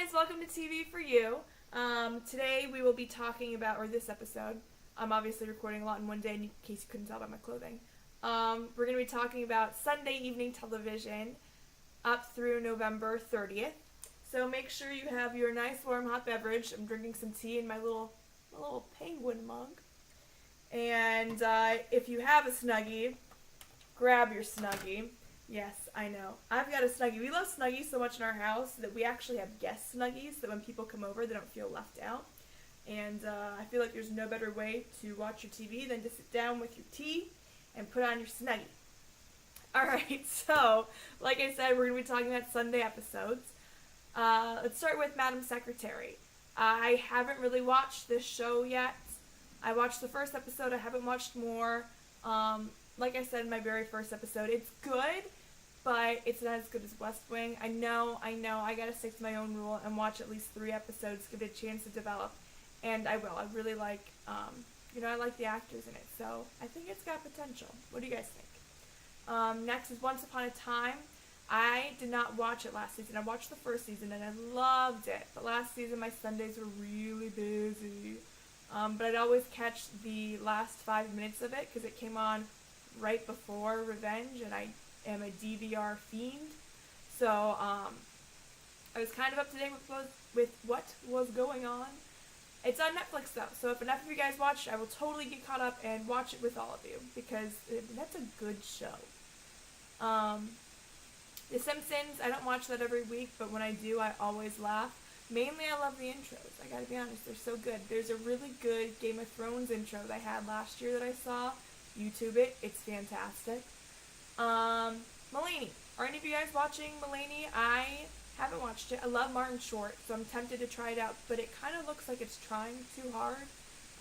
guys, welcome to TV for You. Today we will be talking about, or this episode, I'm obviously recording a lot in one day in case you couldn't tell by my clothing. We're going to be talking about Sunday evening television up through November 30th. So make sure you have your nice warm hot beverage. I'm drinking some tea in my little penguin mug. And if you have a Snuggie, grab your Snuggie. Yes, I know. I've got a Snuggie. We love Snuggies so much in our house that we actually have guest Snuggies, so that when people come over, they don't feel left out. And I feel like there's no better way to watch your TV than to sit down with your tea and put on your Snuggie. Alright, so, like I said, we're going to be talking about Sunday episodes. Let's start with Madam Secretary. I haven't really watched this show yet. I watched the first episode. I haven't watched more. Like I said in my very first episode, it's good, but it's not as good as West Wing. I know, I gotta stick to my own rule and watch at least 3 episodes, give it a chance to develop, and I will. I really like, I like the actors in it, so I think it's got potential. What do you guys think? Next is Once Upon a Time. I did not watch it last season. I watched the first season and I loved it, but last season my Sundays were really busy. But I'd always catch the last 5 minutes of it because it came on right before Revenge, and I am a DVR fiend, so I was kind of up to date with what was going on. It's on Netflix though, so if enough of you guys watch it, I will totally get caught up and watch it with all of you, because that's a good show. The Simpsons, I don't watch that every week, but when I do, I always laugh. Mainly I love the intros, I gotta be honest, they're so good. There's a really good Game of Thrones intro that I had last year that I saw. YouTube it, it's fantastic. Mulaney. Are any of you guys watching Mulaney? I haven't watched it. I love Martin Short, so I'm tempted to try it out, but it kind of looks like it's trying too hard.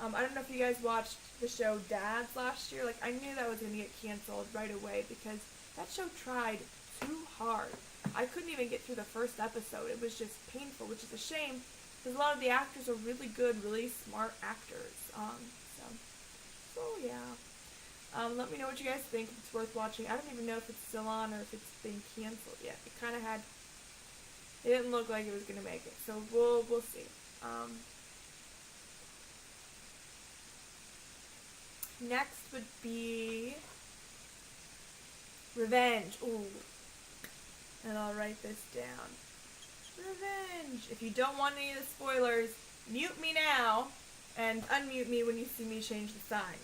I don't know if you guys watched the show Dads last year. Like, I knew that was going to get canceled right away because that show tried too hard. I couldn't even get through the first episode. It was just painful, which is a shame because a lot of the actors are really good, really smart actors. So yeah. Let me know what you guys think, if it's worth watching. I don't even know if it's still on or if it's been canceled yet. It didn't look like it was going to make it, so we'll see. Next would be Revenge. Ooh. And I'll write this down. Revenge. If you don't want any of the spoilers, mute me now and unmute me when you see me change the sign.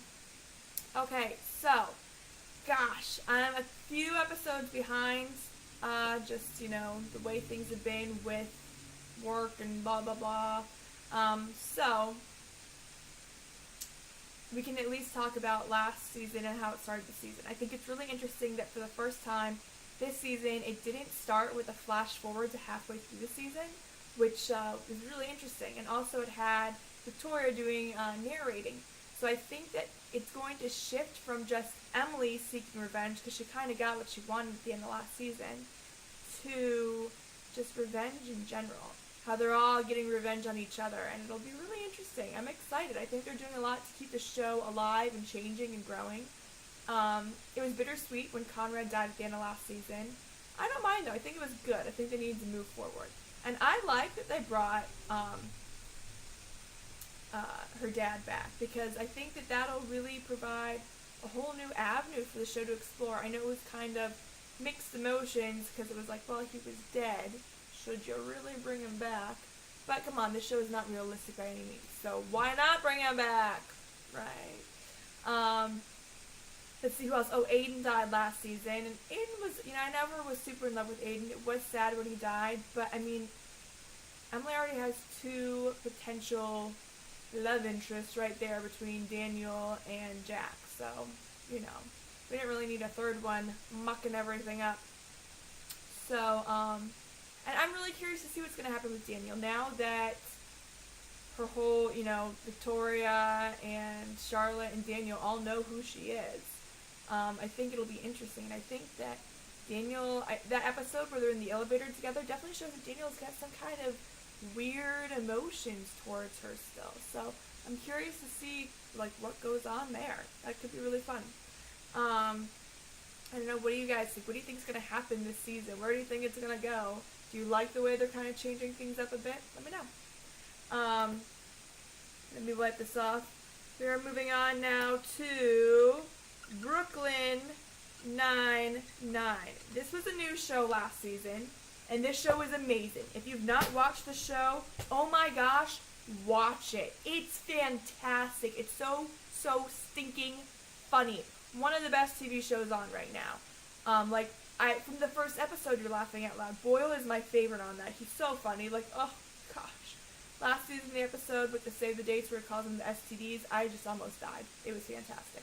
Okay, so, gosh, I'm a few episodes behind, the way things have been with work and blah, blah, blah. So, we can at least talk about last season and how it started the season. I think it's really interesting that for the first time this season, it didn't start with a flash forward to halfway through the season, which was really interesting. And also it had Victoria doing narrating. So I think that it's going to shift from just Emily seeking revenge, because she kind of got what she wanted at the end of last season, to just revenge in general. How they're all getting revenge on each other, and it'll be really interesting. I'm excited. I think they're doing a lot to keep the show alive and changing and growing. It was bittersweet when Conrad died at the end of last season. I don't mind though. I think it was good. I think they needed to move forward. And I like that they brought her dad back, because I think that that'll really provide a whole new avenue for the show to explore. I know it was kind of mixed emotions because it was like, well, he was dead. Should you really bring him back? But come on, this show is not realistic by any means, so why not bring him back? Right. Let's see who else. Oh, Aiden died last season, and Aiden was, I never was super in love with Aiden. It was sad when he died, but I mean, Emily already has 2 potential love interests right there between Daniel and Jack, so, we didn't really need a third one mucking everything up. So, and I'm really curious to see what's going to happen with Daniel now that her whole, Victoria and Charlotte and Daniel all know who she is. I think it'll be interesting, and I think that that episode where they're in the elevator together definitely shows that Daniel's got some kind of weird emotions towards her still. So I'm curious to see what goes on there. That could be really fun. I don't know, what do you guys think? What do you think is going to happen this season? Where do you think it's going to go? Do you like the way they're kind of changing things up a bit, let me know. Let me wipe this off. We are moving on now to Brooklyn Nine-Nine. This was a new show last season, and this show is amazing. If you've not watched the show, oh my gosh, watch it. It's fantastic. It's so stinking funny. One of the best TV shows on right now. From the first episode, you're laughing out loud. Boyle is my favorite on that. He's so funny. Like, oh gosh. Last season, the episode with the Save the Dates where it calls them the STDs, I just almost died. It was fantastic.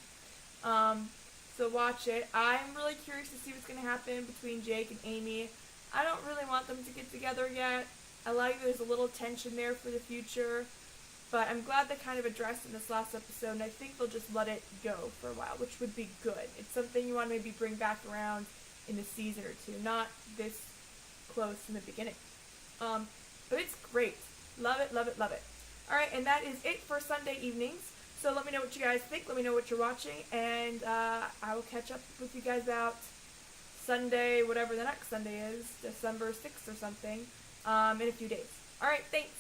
So watch it. I'm really curious to see what's going to happen between Jake and Amy. I don't really want them to get together yet. I like there's a little tension there for the future. But I'm glad they kind of addressed in this last episode, and I think they'll just let it go for a while, which would be good. It's something you want to maybe bring back around in a season or two, not this close in the beginning. But it's great. Love it, love it, love it. Alright, and that is it for Sunday evenings. So let me know what you guys think. Let me know what you're watching, and I will catch up with you guys about Sunday, whatever the next Sunday is, December 6th or something, in a few days. Alright, thanks.